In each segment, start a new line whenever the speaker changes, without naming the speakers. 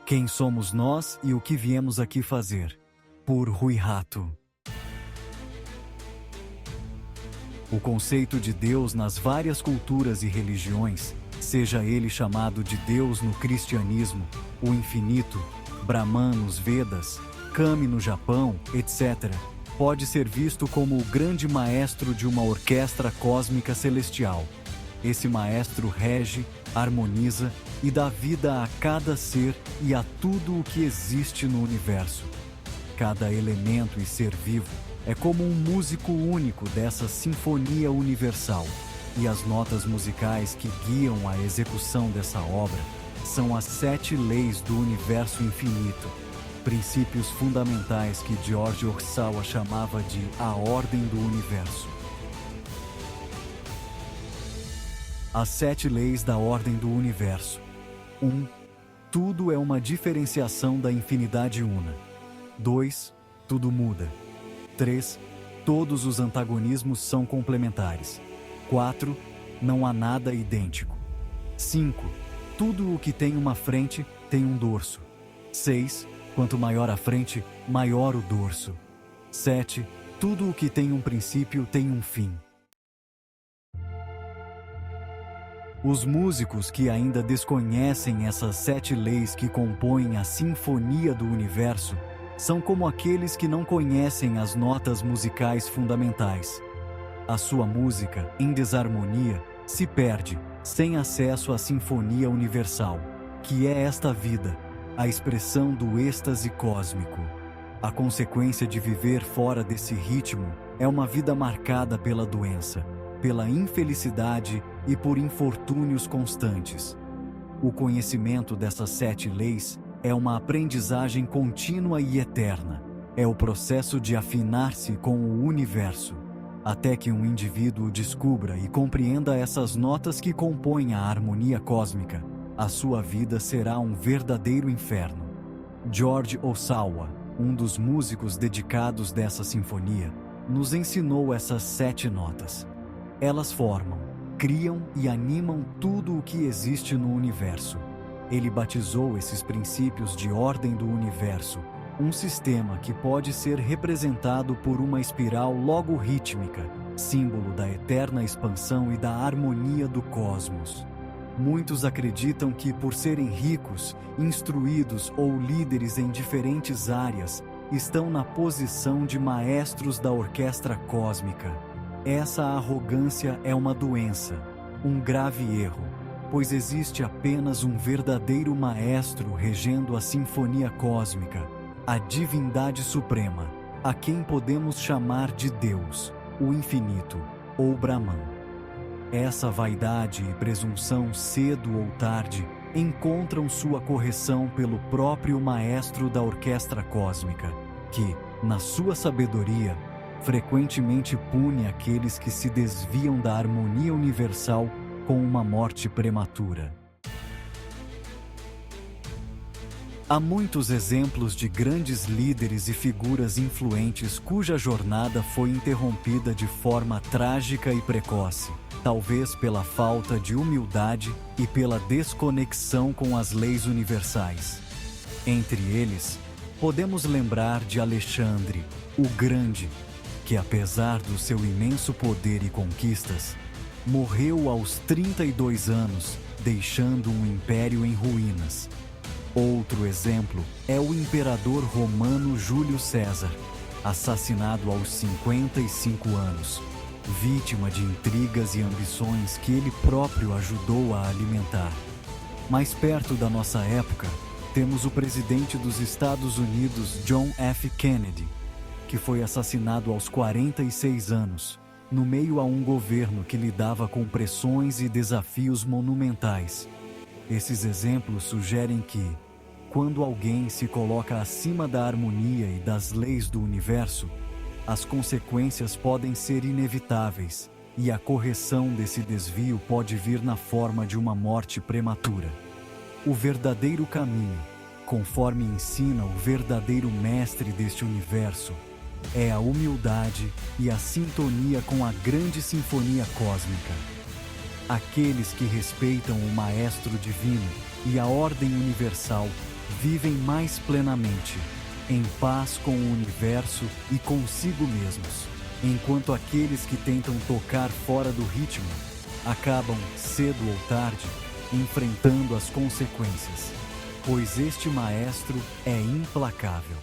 Quem somos nós e o que viemos aqui fazer? Por Rui Rato. O conceito de Deus nas várias culturas e religiões, seja ele chamado de Deus no cristianismo, o infinito, Brahman nos Vedas, Kami no Japão, etc., pode ser visto como o grande maestro de uma orquestra cósmica celestial. Esse maestro rege, harmoniza e dá vida a cada ser e a tudo o que existe no universo. Cada elemento e ser vivo é como um músico único dessa sinfonia universal, e as notas musicais que guiam a execução dessa obra são as 7 leis do universo infinito, princípios fundamentais que George Orwell chamava de a ordem do universo. As 7 leis da ordem do universo. 1. Tudo é uma diferenciação da infinidade una. 2. Tudo muda. 3. Todos os antagonismos são complementares. 4. Não há nada idêntico. 5. Tudo o que tem uma frente tem um dorso. 6. Quanto maior a frente, maior o dorso. 7. Tudo o que tem um princípio tem um fim. Os músicos que ainda desconhecem essas 7 leis que compõem a sinfonia do universo são como aqueles que não conhecem as notas musicais fundamentais. A sua música, em desarmonia, se perde, sem acesso à sinfonia universal, que é esta vida, a expressão do êxtase cósmico. A consequência de viver fora desse ritmo é uma vida marcada pela doença, pela infelicidade e por infortúnios constantes. O conhecimento dessas 7 leis é uma aprendizagem contínua e eterna. É o processo de afinar-se com o universo, até que um indivíduo descubra e compreenda essas notas que compõem a harmonia cósmica. A sua vida será um verdadeiro inferno. George Osawa, um dos músicos dedicados dessa sinfonia, nos ensinou essas 7 notas. Elas formam, criam e animam tudo o que existe no universo. Ele batizou esses princípios de ordem do universo, um sistema que pode ser representado por uma espiral logorrítmica, símbolo da eterna expansão e da harmonia do cosmos. Muitos acreditam que, por serem ricos, instruídos ou líderes em diferentes áreas, estão na posição de maestros da orquestra cósmica. Essa arrogância é uma doença, um grave erro, pois existe apenas um verdadeiro maestro regendo a sinfonia cósmica, a divindade suprema, a quem podemos chamar de Deus, o infinito, ou Brahman. Essa vaidade e presunção, cedo ou tarde, encontram sua correção pelo próprio maestro da orquestra cósmica, que, na sua sabedoria, frequentemente pune aqueles que se desviam da harmonia universal com uma morte prematura. Há muitos exemplos de grandes líderes e figuras influentes cuja jornada foi interrompida de forma trágica e precoce, talvez pela falta de humildade e pela desconexão com as leis universais. Entre eles, podemos lembrar de Alexandre, o Grande, que apesar do seu imenso poder e conquistas, morreu aos 32 anos, deixando um império em ruínas. Outro exemplo é o imperador romano Júlio César, assassinado aos 55 anos, vítima de intrigas e ambições que ele próprio ajudou a alimentar. Mais perto da nossa época, temos o presidente dos Estados Unidos, John F. Kennedy, que foi assassinado aos 46 anos, no meio a um governo que lidava com pressões e desafios monumentais. Esses exemplos sugerem que, quando alguém se coloca acima da harmonia e das leis do universo, as consequências podem ser inevitáveis, e a correção desse desvio pode vir na forma de uma morte prematura. O verdadeiro caminho, conforme ensina o verdadeiro mestre deste universo, é a humildade e a sintonia com a grande sinfonia cósmica. Aqueles que respeitam o Maestro Divino e a ordem universal vivem mais plenamente, em paz com o universo e consigo mesmos, enquanto aqueles que tentam tocar fora do ritmo acabam, cedo ou tarde, enfrentando as consequências, pois este maestro é implacável.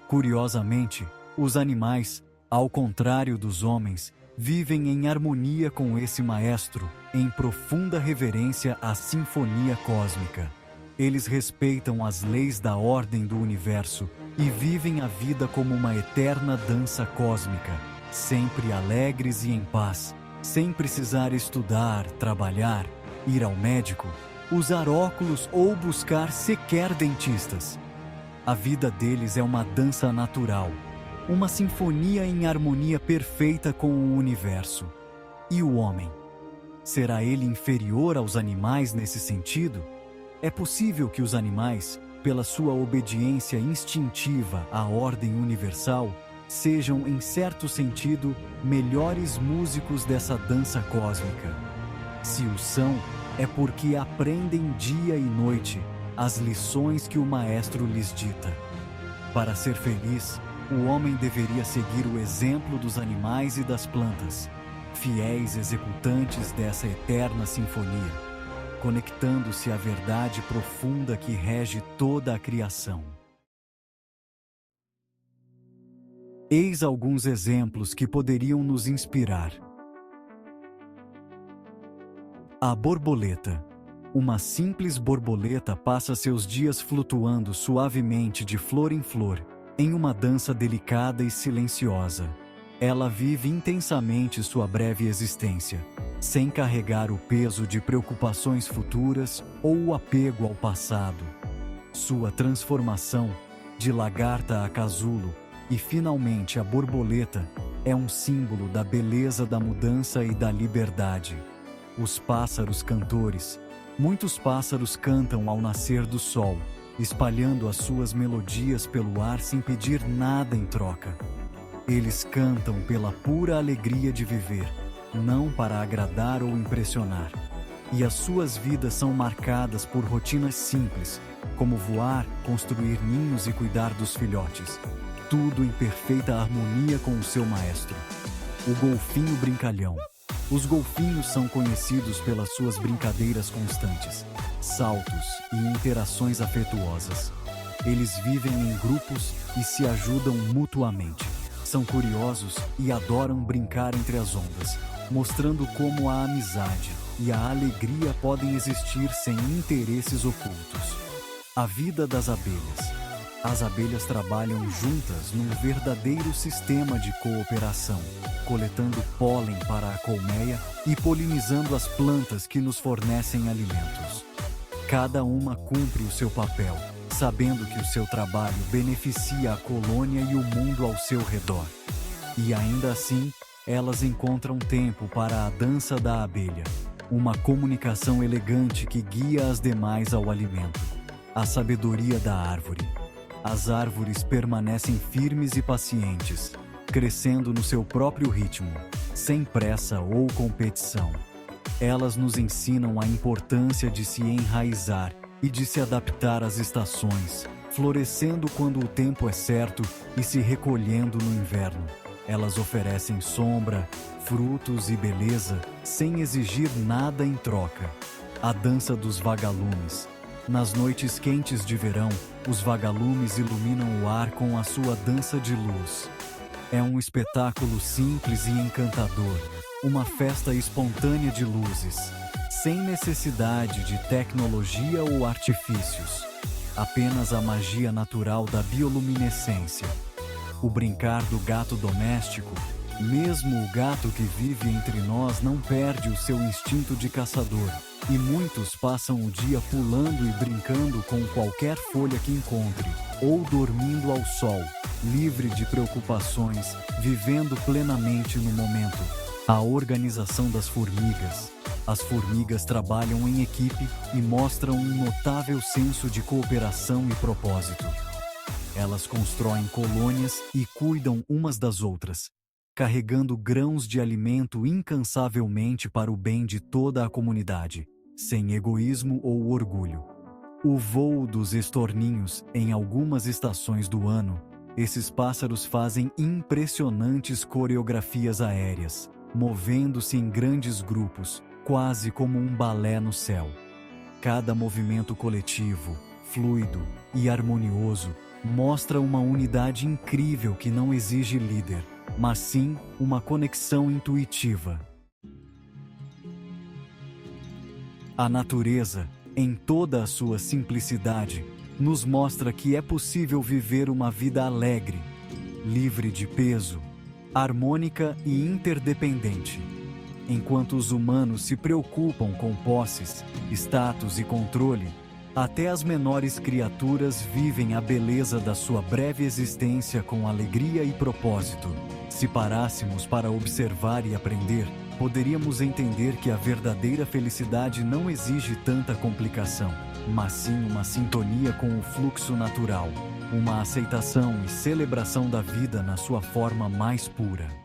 Curiosamente, os animais, ao contrário dos homens, vivem em harmonia com esse maestro, em profunda reverência à sinfonia cósmica. Eles respeitam as leis da ordem do universo e vivem a vida como uma eterna dança cósmica, sempre alegres e em paz, sem precisar estudar, trabalhar, ir ao médico, usar óculos ou buscar sequer dentistas. A vida deles é uma dança natural, uma sinfonia em harmonia perfeita com o universo. E o homem? Será ele inferior aos animais nesse sentido? É possível que os animais, pela sua obediência instintiva à ordem universal, sejam, em certo sentido, melhores músicos dessa dança cósmica. Se o são, é porque aprendem dia e noite as lições que o maestro lhes dita. Para ser feliz, o homem deveria seguir o exemplo dos animais e das plantas, fiéis executantes dessa eterna sinfonia, conectando-se à verdade profunda que rege toda a criação. Eis alguns exemplos que poderiam nos inspirar. A borboleta. Uma simples borboleta passa seus dias flutuando suavemente de flor em flor, em uma dança delicada e silenciosa. Ela vive intensamente sua breve existência, sem carregar o peso de preocupações futuras ou o apego ao passado. Sua transformação, de lagarta a casulo, e finalmente a borboleta, é um símbolo da beleza da mudança e da liberdade. Os pássaros cantores. Muitos pássaros cantam ao nascer do sol, espalhando as suas melodias pelo ar sem pedir nada em troca. Eles cantam pela pura alegria de viver, não para agradar ou impressionar. E as suas vidas são marcadas por rotinas simples, como voar, construir ninhos e cuidar dos filhotes. Tudo em perfeita harmonia com o seu maestro. O golfinho brincalhão. Os golfinhos são conhecidos pelas suas brincadeiras constantes, saltos e interações afetuosas. Eles vivem em grupos e se ajudam mutuamente. São curiosos e adoram brincar entre as ondas, mostrando como a amizade e a alegria podem existir sem interesses ocultos. A vida das abelhas. As abelhas trabalham juntas num verdadeiro sistema de cooperação, coletando pólen para a colmeia e polinizando as plantas que nos fornecem alimentos. Cada uma cumpre o seu papel, sabendo que o seu trabalho beneficia a colônia e o mundo ao seu redor. E ainda assim, elas encontram tempo para a dança da abelha, uma comunicação elegante que guia as demais ao alimento. A sabedoria da árvore. As árvores permanecem firmes e pacientes, crescendo no seu próprio ritmo, sem pressa ou competição. Elas nos ensinam a importância de se enraizar e de se adaptar às estações, florescendo quando o tempo é certo e se recolhendo no inverno. Elas oferecem sombra, frutos e beleza, sem exigir nada em troca. A dança dos vagalumes. Nas noites quentes de verão, os vagalumes iluminam o ar com a sua dança de luz. É um espetáculo simples e encantador, uma festa espontânea de luzes, sem necessidade de tecnologia ou artifícios. Apenas a magia natural da bioluminescência. O brincar do gato doméstico. Mesmo o gato que vive entre nós não perde o seu instinto de caçador, e muitos passam o dia pulando e brincando com qualquer folha que encontre, ou dormindo ao sol, livre de preocupações, vivendo plenamente no momento. A organização das formigas. As formigas trabalham em equipe e mostram um notável senso de cooperação e propósito. Elas constroem colônias e cuidam umas das outras, carregando grãos de alimento incansavelmente para o bem de toda a comunidade. sem egoísmo ou orgulho. O voo dos estorninhos em algumas estações do ano, esses pássaros fazem impressionantes coreografias aéreas, movendo-se em grandes grupos, quase como um balé no céu. Cada movimento coletivo, fluido e harmonioso mostra uma unidade incrível que não exige líder, mas sim uma conexão intuitiva. A natureza, em toda a sua simplicidade, nos mostra que é possível viver uma vida alegre, livre de peso, harmônica e interdependente. Enquanto os humanos se preocupam com posses, status e controle, até as menores criaturas vivem a beleza da sua breve existência com alegria e propósito. Se parássemos para observar e aprender, poderíamos entender que a verdadeira felicidade não exige tanta complicação, mas sim uma sintonia com o fluxo natural, uma aceitação e celebração da vida na sua forma mais pura.